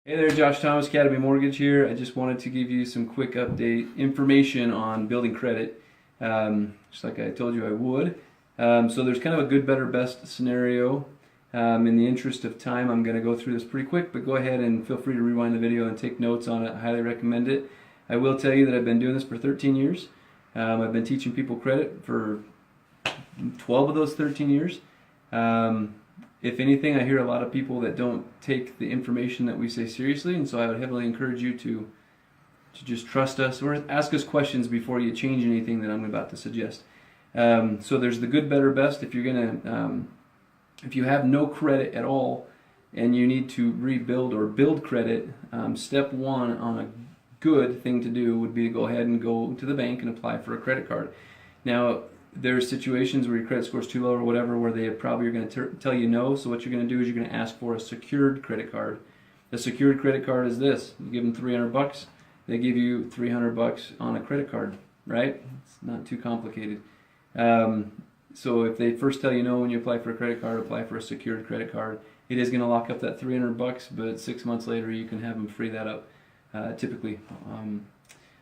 Hey there, Josh Thomas, Academy Mortgage here. I just wanted to give you some quick update information on building credit, just like I told you I would. So there's kind of a good, better, best scenario. In the interest of time, I'm going to go through this pretty quick, but go ahead and feel free to rewind the video and take notes on it. I highly recommend it. I will tell you that I've been doing this for 13 years. I've been teaching people credit for 12 of those 13 years. If anything, I hear a lot of people that don't take the information that we say seriously, and so I would heavily encourage you to just trust us or ask us questions before you change anything that I'm about to suggest. So there's the good, better, best. If you're if you have no credit at all and you need to rebuild or build credit, step one on a good thing to do would be to go ahead and go to the bank and apply for a credit card. Now, there's situations where your credit score is too low or whatever where they probably are going to tell you no. So what you're going to do is you're going to ask for a secured credit card. A secured credit card is this. You give them $300, they give you $300 on a credit card, right? It's not too complicated. So if they first tell you no when you apply for a credit card, apply for a secured credit card. It is going to lock up that $300, but 6 months later you can have them free that up, typically.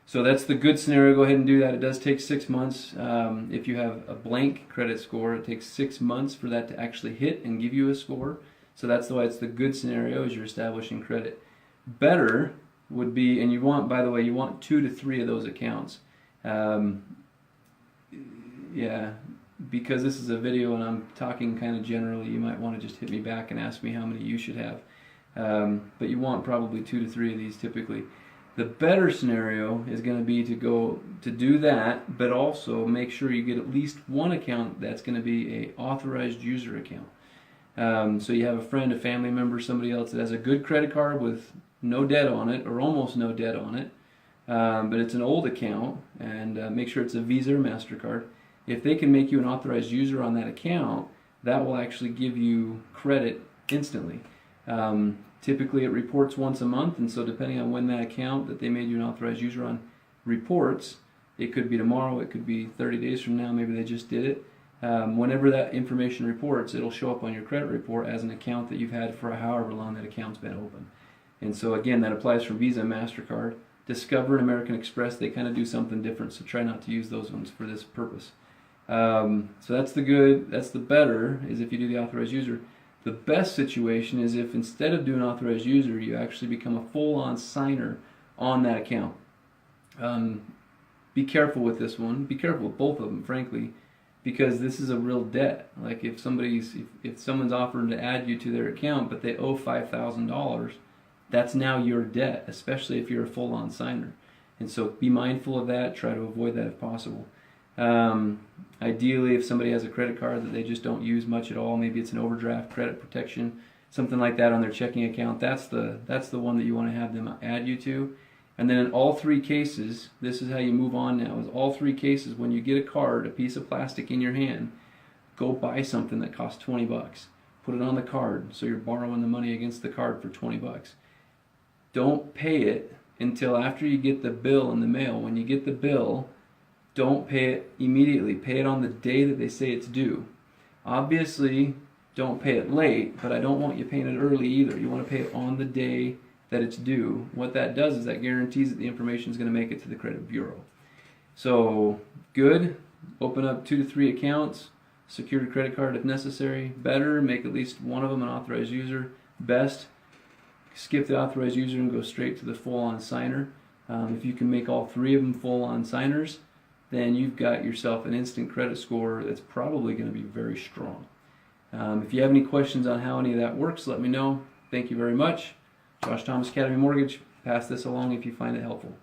So that's the good scenario. Go ahead and do that. It does take 6 months. If you have a blank credit score, it takes 6 months for that to actually hit and give you a score. So that's why it's the good scenario, is you're establishing credit. Better would be, and you want, by the way, you want 2 to 3 of those accounts. Yeah, because this is a video and I'm talking kind of generally, you might want to just hit me back and ask me how many you should have. But you want probably 2 to 3 of these typically. The better scenario is going to be to go to do that, but also make sure you get at least one account that's going to be a authorized user account. So you have a friend, a family member, somebody else that has a good credit card with no debt on it or almost no debt on it, but it's an old account, and make sure it's a Visa or MasterCard. If they can make you an authorized user on that account, that will actually give you credit instantly. Typically it reports once a month, and so depending on when that account that they made you an authorized user on reports, it could be tomorrow, it could be 30 days from now, maybe they just did it. Whenever that information reports, it'll show up on your credit report as an account that you've had for however long that account's been open. And so again, that applies for Visa and MasterCard. Discover and American Express, they kind of do something different, so try not to use those ones for this purpose. So that's the good. That's the better, is if you do the authorized user. The best situation is if instead of doing authorized user, you actually become a full-on signer on that account. Be careful with this one. Be careful with both of them, frankly, because this is a real debt. Like if someone's offering to add you to their account, but they owe $5,000, that's now your debt, especially if you're a full-on signer. And so be mindful of that. Try to avoid that if possible. Ideally, if somebody has a credit card that they just don't use much at all, maybe it's an overdraft, credit protection, something like that on their checking account, that's the one that you want to have them add you to. And then in all 3 cases, this is how you move on now, is all 3 cases, when you get a card, a piece of plastic in your hand, go buy something that costs $20. Put it on the card, so you're borrowing the money against the card for $20. Don't pay it until after you get the bill in the mail. When you get the bill, don't pay it immediately. Pay it on the day that they say it's due. Obviously, don't pay it late, but I don't want you paying it early either. You want to pay it on the day that it's due. What that does is that guarantees that the information is going to make it to the credit bureau. So, good. Open up 2 to 3 accounts. Secured credit card if necessary. Better, make at least one of them an authorized user. Best, skip the authorized user and go straight to the full-on signer. If you can make all 3 of them full-on signers, then you've got yourself an instant credit score that's probably going to be very strong. If you have any questions on how any of that works, let me know. Thank you very much. Josh Thomas, Academy Mortgage. Pass this along if you find it helpful.